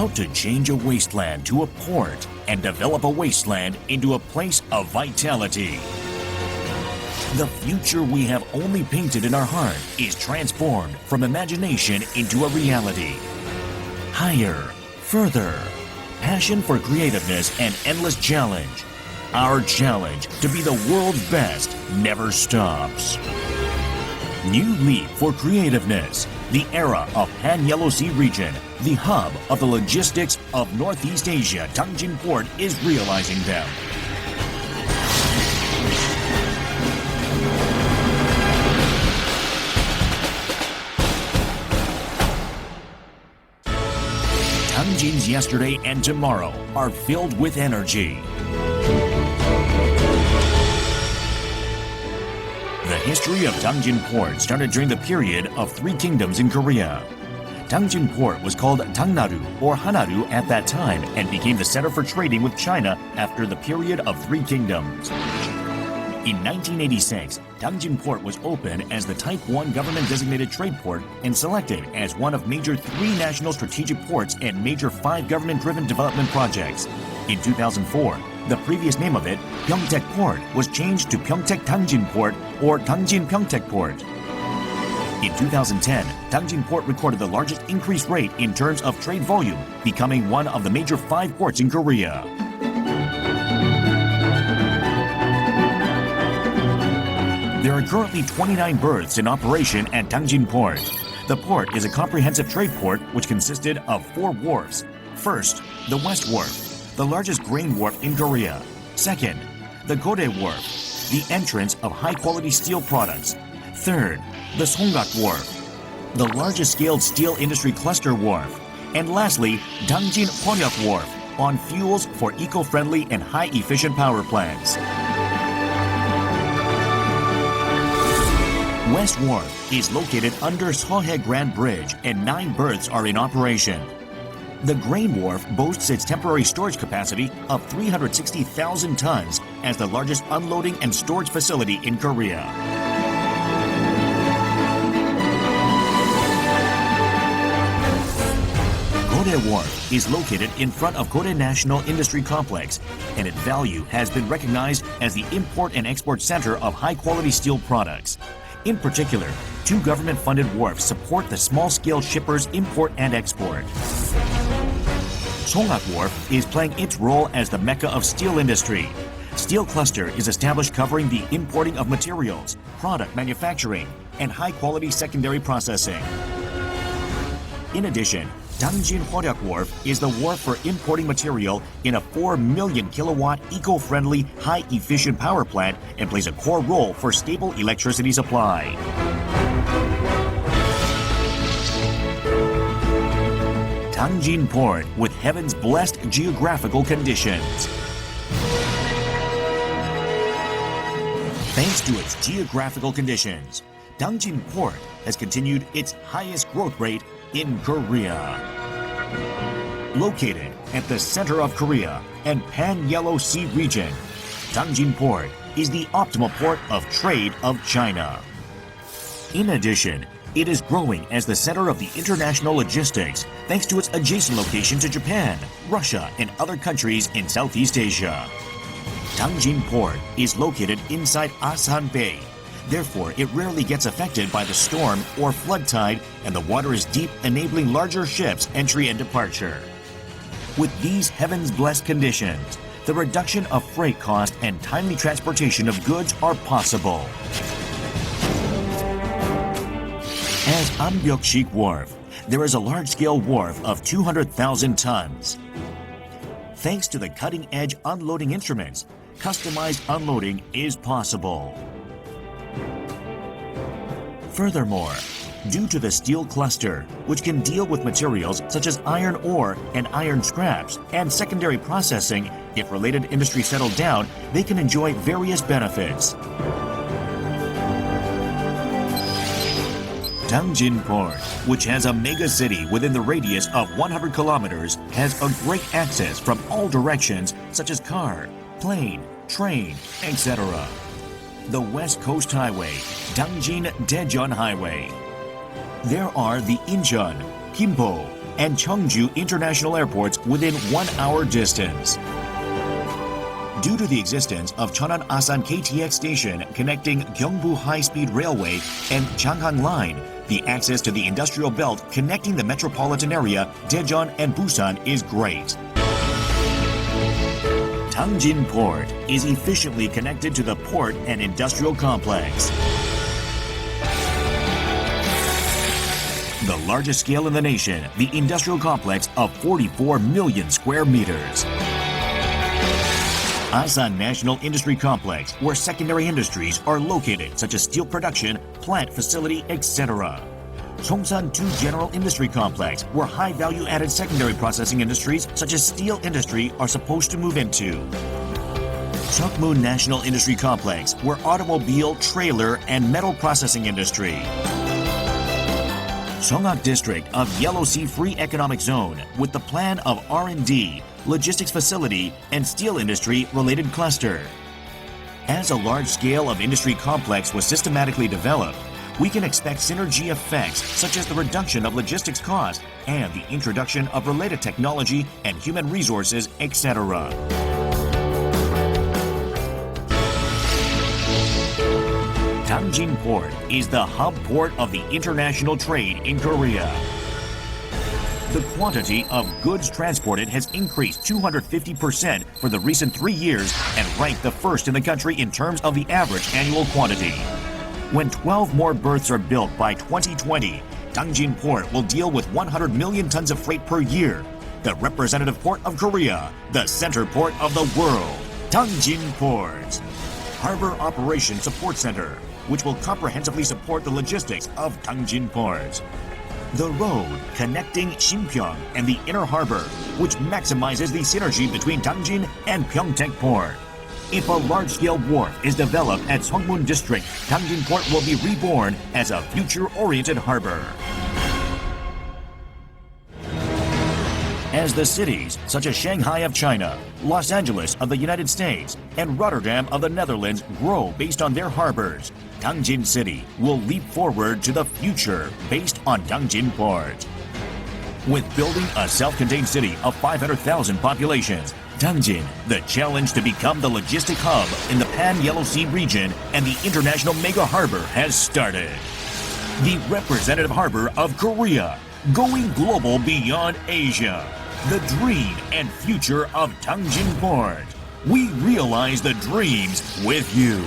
How to change a wasteland to a port and develop a wasteland into a place of vitality. The future we have only painted in our heart is transformed from imagination into a reality. Higher, further, passion for creativeness and endless challenge. Our challenge to be the world's best never stops. New leap for creativeness. The era of Pan-Yellow Sea region, the hub of the logistics of Northeast Asia, Tangjin Port is realizing them. Tangjin's yesterday and tomorrow are filled with energy. The history of Tangjin Port started during the period of Three Kingdoms in Korea. Tangjin Port was called Tangnaru or Hanaru at that time and became the center for trading with China after the period of Three Kingdoms. In 1986, Tangjin Port was opened as the Type 1 government-designated trade port and selected as one of major 3 national strategic ports and major 5 government-driven development projects. In 2004, the previous name of it, Pyeongtaek Port, was changed to Pyeongtaek Tangjin Port or Tangjin Pyeongtaek Port. In 2010, Tangjin Port recorded the largest increase rate in terms of trade volume, becoming one of the major 5 ports in Korea. There are currently 29 berths in operation at Tangjin Port. The port is a comprehensive trade port which consisted of 4 wharfs. First, the West Wharf, the largest grain wharf in Korea. Second, the Gode Wharf, the entrance of high-quality steel products. Third, the Songgak Wharf, the largest scaled steel industry cluster wharf. And lastly, Tangjin Hwaryeok Wharf, on fuels for eco-friendly and high-efficient power plants. West Wharf is located under Seohae Grand Bridge and 9 berths are in operation. The grain wharf boasts its temporary storage capacity of 360,000 tons as the largest unloading and storage facility in Korea. Gode Wharf is located in front of Gode National Industry Complex, and its value has been recognized as the import and export center of high-quality steel products. In particular, 2 government-funded wharfs support the small-scale shippers' import and export. Songgak Wharf is playing its role as the mecca of steel industry. Steel Cluster is established covering the importing of materials, product manufacturing, and high-quality secondary processing. In addition, Tangjin Hwaryeok Wharf is the wharf for importing material in a 4 million kilowatt eco-friendly, high-efficient power plant and plays a core role for stable electricity supply. Tangjin Port with heaven's blessed geographical conditions. Thanks to its geographical conditions, Tangjin Port has continued its highest growth rate in Korea. Located at the center of Korea and Pan-Yellow Sea region, Tangjin Port is the optimal port of trade of China. In addition, it is growing as the center of the international logistics thanks to its adjacent location to Japan, Russia, and other countries in Southeast Asia. Tangjin Port is located inside Asan Bay. Therefore, it rarely gets affected by the storm or flood tide, and the water is deep, enabling larger ships' entry and departure. With these heavens-blessed conditions, the reduction of freight cost and timely transportation of goods are possible. As Ambyeokshik Wharf, there is a large-scale wharf of 200,000 tons. Thanks to the cutting-edge unloading instruments, customized unloading is possible. Furthermore, due to the steel cluster, which can deal with materials such as iron ore and iron scraps and secondary processing, if related industries settle down, they can enjoy various benefits. Tangjin Port, which has a mega city within the radius of 100 kilometers, has a great access from all directions such as car, plane, train, etc. The West Coast Highway, Tangjin-Daejeon Highway. There are the Incheon, Gimpo, and Cheongju international airports within 1 hour distance. Due to the existence of Cheonan Asan KTX station connecting Gyeongbu High-Speed Railway and Changhang Line, the access to the industrial belt connecting the metropolitan area, Daejeon and Busan is great. Tangjin Port is efficiently connected to the port and industrial complex. The largest scale in the nation, the industrial complex of 44 million square meters. Asan National Industry Complex, where secondary industries are located, such as steel production, plant facility, etc. Songsan 2 General Industry Complex, where high value-added secondary processing industries, such as steel industry, are supposed to move into. Seokmun National Industry Complex, where automobile, trailer, and metal processing industry. Seongak District of Yellow Sea Free Economic Zone, with the plan of R&D, logistics facility, and steel industry related cluster. As a large scale of industry complex was systematically developed, we can expect synergy effects such as the reduction of logistics costs and the introduction of related technology and human resources, etc. Tangjin Port is the hub port of the international trade in Korea. The quantity of goods transported has increased 250% for the recent 3 years and ranked the first in the country in terms of the average annual quantity. When 12 more berths are built by 2020, Tangjin Port will deal with 100 million tons of freight per year. The representative port of Korea, the center port of the world, Tangjin Port. Harbor Operation Support Center, which will comprehensively support the logistics of Tangjin Port. The road connecting Sinpyeong and the inner harbor, which maximizes the synergy between Tangjin and Pyeongtaek Port. If a large-scale wharf is developed at Seokmun District, Tangjin Port will be reborn as a future-oriented harbor. As the cities such as Shanghai of China, Los Angeles of the United States, and Rotterdam of the Netherlands grow based on their harbors, Tangjin City will leap forward to the future based on Tangjin Port. With building a self-contained city of 500,000 populations, Tangjin, the challenge to become the logistic hub in the Pan-Yellow Sea region and the international mega harbor has started. The representative harbor of Korea, going global beyond Asia. The dream and future of Tangjin Port. We realize the dreams with you.